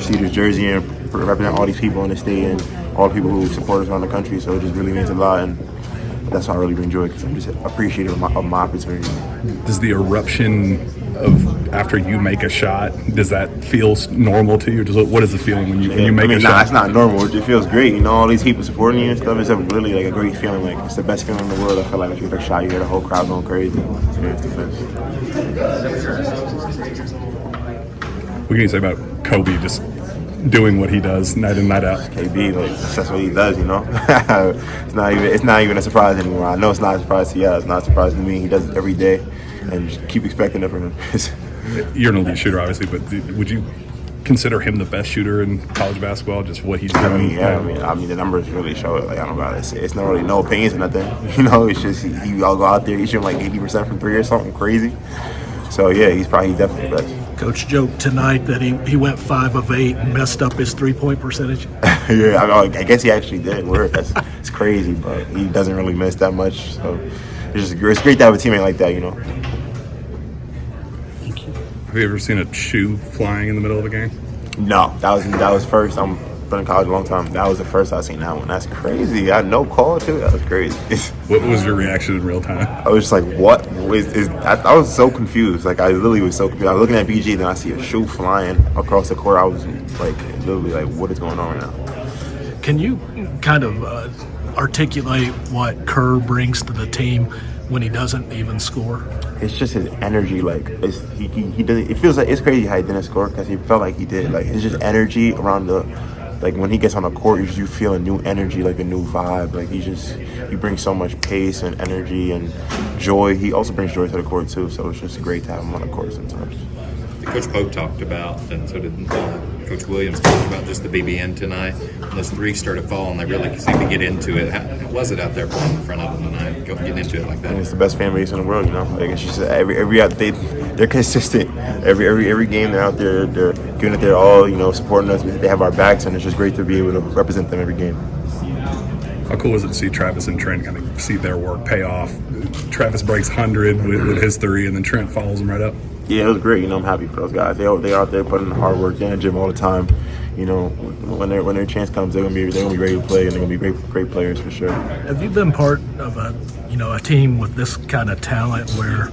see this jersey and represent all these people in the state and all the people who support us around the country. So it just really means a lot, and that's why I really enjoy it because I'm just appreciative of my opportunity. Does the eruption of after you make a shot, does that feel normal to you? What is the feeling when you make a shot? It's not normal. It feels great. You know, all these people supporting you and stuff. It's really like a great feeling. Like it's the best feeling in the world. I feel like when you hit a shot, you hear the whole crowd going crazy. Yeah, it's the best. What can you say about Kobe just doing what he does night in, night out? KB, like that's what he does, you know. It's not even a surprise anymore. I know it's not a surprise to you. It's not a surprise to me. He does it every day, and just keep expecting it from him. You're an elite shooter, obviously, but would you consider him the best shooter in college basketball? Just what he's doing? I mean, the numbers really show it. Like I don't know, it's not really no opinions or nothing. You know, it's just he all go out there. He's shooting like 80% from three or something crazy. So yeah, he's definitely the best. Coach joked tonight that he went 5 of 8 and messed up his 3-point percentage. Yeah, I guess he actually did. It's crazy, but he doesn't really miss that much. So it's great to have a teammate like that, you know. Have you ever seen a shoe flying in the middle of a game? No, that was first. I'm been in college a long time. That was the first I seen that one. That's crazy. I had no call too. That was crazy. What was your reaction in real time? I was just like, what is I was so confused. Like I literally was so confused. I was looking at BG, then I see a shoe flying across the court. I was like, literally like, what is going on right now? Can you kind of articulate what Cerr brings to the team when he doesn't even score? It's just his energy. Like he does. It feels like it's crazy how he didn't score because he felt like he did. Like it's just energy around like when he gets on the court, you feel a new energy, like a new vibe. Like he brings so much pace and energy and joy. He also brings joy to the court too. So it's just great to have him on the court sometimes. Coach Pope talked about, and so did Coach Williams talked about just the BBN tonight. Those threes started falling. They really seemed to get into it. How was it out there playing in front of them tonight, getting into it like that? And it's the best fan base in the world, you know. Like it's just they're consistent. Every game they're out there, they're giving it their all, you know, supporting us. They have our backs, and it's just great to be able to represent them every game. How cool is it to see Travis and Trent kind of see their work pay off? Travis breaks 100 with his 3, and then Trent follows him right up. Yeah, it was great. You know, I'm happy for those guys. They're out there putting in the hard work, in the gym all the time. You know, when their chance comes, they're gonna be ready to play, and they're gonna be great players for sure. Have you been part of a team with this kind of talent where,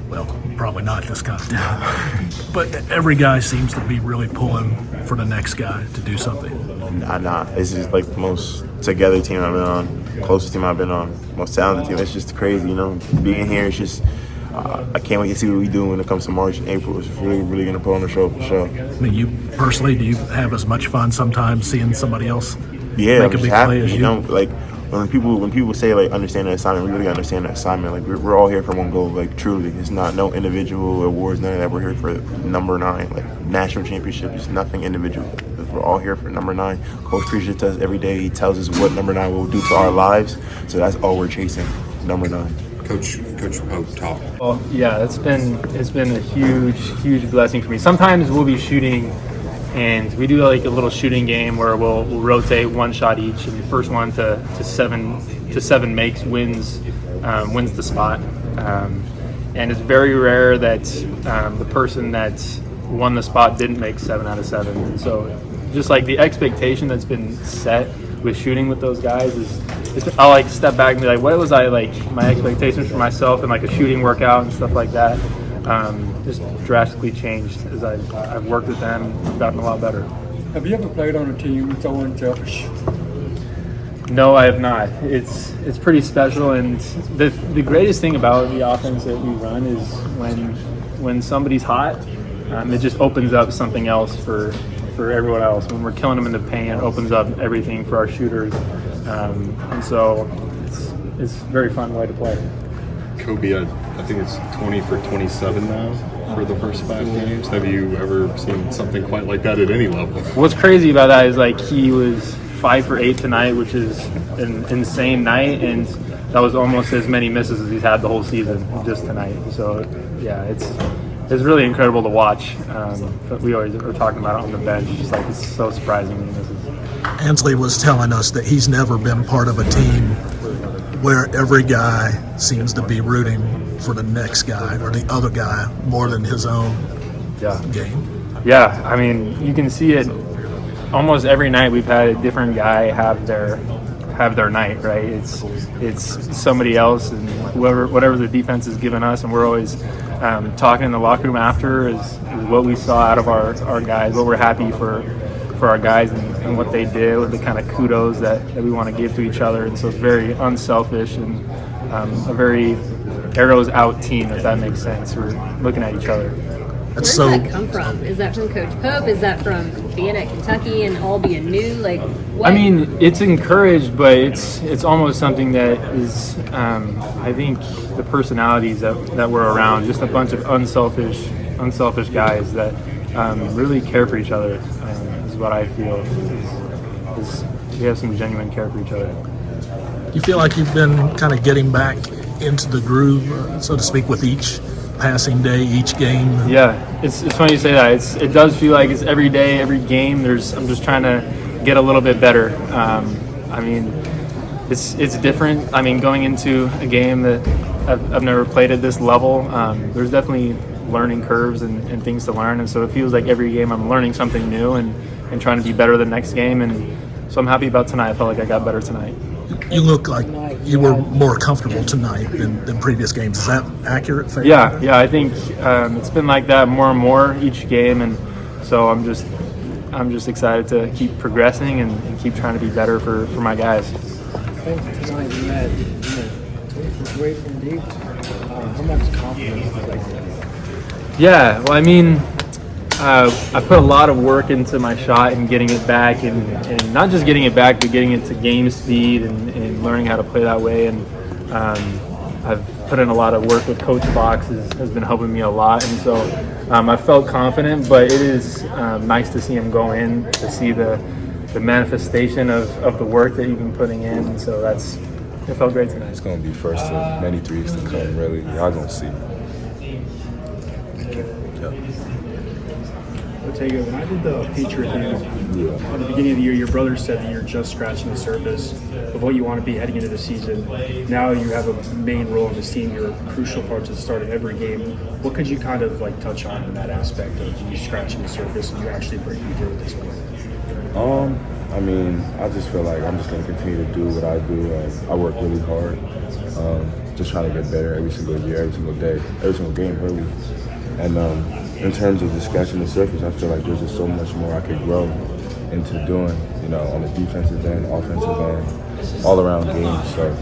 well, probably not this kind of talent, but every guy seems to be really pulling for the next guy to do something? Nah. This is like the most together team I've been on, closest team I've been on, most talented team. It's just crazy, you know. Being here, it's just. I can't wait to see what we do when it comes to March and April. It's really going to put on the show for sure. I mean, you personally, do you have as much fun sometimes seeing somebody else make a big play as you? You know, like when people say like understand the assignment, we really understand the assignment. Like we're all here for one goal. Like truly, it's not no individual awards, none of that. We're here for number 9, like national championship. It's nothing individual. We're all here for number 9. Coach preaches to us every day. He tells us what number 9 will do to our lives. So that's all we're chasing, number 9. Coach Pope talk. Well, yeah, it's been a huge blessing for me. Sometimes we'll be shooting, and we do like a little shooting game where we'll rotate one shot each, and the first one to seven makes wins the spot. And it's very rare that the person that won the spot didn't make 7 out of 7. So just like the expectation that's been set with shooting with those guys I'll like step back and be like, what was I like my expectations for myself in like a shooting workout and stuff like that just drastically changed as I've worked with them, gotten a lot better. Have you ever played on a team with Unselfish? No, I have not. It's pretty special, and the greatest thing about the offense that we run is when somebody's hot, it just opens up something else for everyone else. When we're killing them in the paint, it opens up everything for our shooters. And so it's a very fun way to play. Kobe, I think it's 20 for 27 now for the first 5 games. Have you ever seen something quite like that at any level? What's crazy about that is like he was 5 for 8 tonight, which is an insane night, and that was almost as many misses as he's had the whole season just tonight. So yeah, it's really incredible to watch. But we always are talking about it on the bench. Just like it's so surprising when he misses. Ansley was telling us that he's never been part of a team where every guy seems to be rooting for the next guy or the other guy more than his own game. Yeah, I mean, you can see it almost every night. We've had a different guy have their night, right? It's somebody else, and whatever the defense has given us, and we're always talking in the locker room after is what we saw out of our guys, what we're happy for our guys and what they did, with the kind of kudos that we want to give to each other. And so it's very unselfish and a very arrows out team, if that makes sense. We're looking at each other. Where does that come from? Is that from Coach Pope? Is that from being at Kentucky and all being new? Like, what? I mean, it's encouraged, but it's almost something that is, I think, the personalities that we're around, just a bunch of unselfish guys that really care for each other, is what I feel. Is we have some genuine care for each other. You feel like you've been kind of getting back into the groove, so to speak, with each passing day, each game? Yeah, it's funny you say that. It does feel like it's every day, every game. I'm just trying to get a little bit better. I mean, it's different. I mean, going into a game that I've never played at this level, there's definitely learning curves and things to learn. And so it feels like every game I'm learning something new and trying to be better the next game. And so I'm happy about tonight. I felt like I got better tonight. You look like you were more comfortable tonight than previous games. Is that accurate? Fair? Yeah. I think it's been like that more and more each game, and so I'm just excited to keep progressing and keep trying to be better for my guys. I think tonight you had 20 feet away from deep. How much confidence is that? Yeah, well, I mean, I put a lot of work into my shot and getting it back, and not just getting it back, but getting it to game speed and learning how to play that way. And I've put in a lot of work with Coach Fox, has been helping me a lot. And so I felt confident, but it is nice to see him go in, to see the manifestation of the work that you've been putting in. And so it felt great tonight. It's going to be first of many threes to come, really. Y'all going to see. Otega, when I did the feature with you at the beginning of the year, your brother said that you're just scratching the surface of what you want to be heading into the season. Now you have a main role in this team. You're a crucial part to the start of every game. What could you kind of like touch on in that aspect of you scratching the surface and you actually breaking through at this point? I mean, I just feel like I'm just going to continue to do what I do. I work really hard, just trying to get better every single year, every single day, every single game, really. And in terms of just scratching the surface, I feel like there's just so much more I could grow into doing, on the defensive end, offensive end, all around games. So,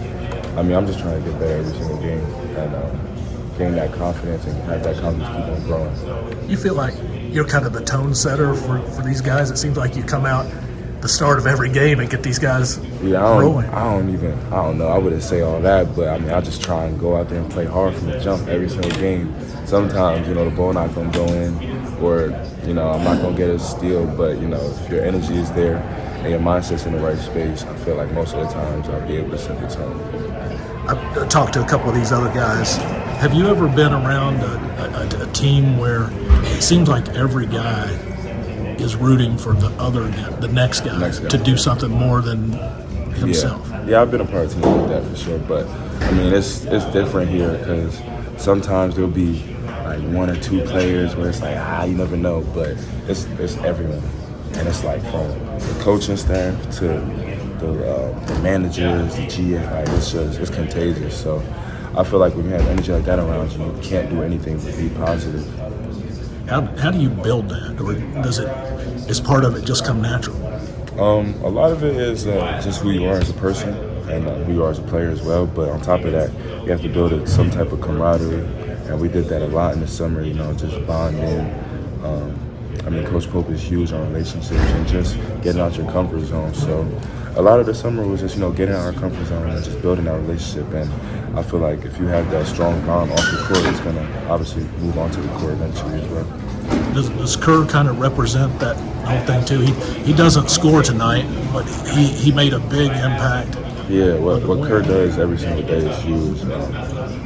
I mean, I'm just trying to get better every single game and gain that confidence and have that confidence keep on growing. You feel like you're kind of the tone setter for these guys? It seems like you come out the start of every game and get these guys rolling. I don't know. I wouldn't say all that, but I mean, I just try and go out there and play hard from the jump every single game. Sometimes, the ball not going to go in, or, I'm not going to get a steal, but, if your energy is there and your mindset's in the right space, I feel like most of the times I'll be able to set the tone. I've talked to a couple of these other guys. Have you ever been around a team where it seems like every guy is rooting for the next guy to do something more than himself? Yeah, I've been a part of teams like that for sure, but I mean, it's different here because sometimes there'll be like one or two players where it's like, you never know, but it's everyone. And it's like from the coaching staff to the managers, the GM, like it's contagious. So I feel like when you have energy like that around you, you can't do anything but be positive. How do you build that, or is part of it just come natural? A lot of it is just who you are as a person and who you are as a player as well. But on top of that, you have to build some type of camaraderie, and we did that a lot in the summer. Just bonding. I mean, Coach Pope is huge on relationships and just getting out your comfort zone. So a lot of the summer was just getting out our comfort zone and just building that relationship. And I feel like if you have that strong bond off the court, it's going to obviously move on to the court eventually as well. Does Cerr kind of represent that whole thing too? He doesn't score tonight, but he made a big impact. Yeah, what Cerr does every single day is huge,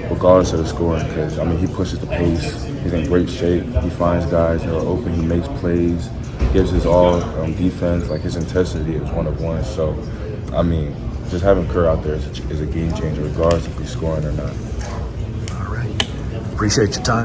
regardless of the scoring. Because I mean, he pushes the pace. He's in great shape. He finds guys that are open. He makes plays. Gives his all on defense. Like his intensity is one of one. So, I mean, just having Cerr out there is a game changer, regardless if he's scoring or not. All right, appreciate your time.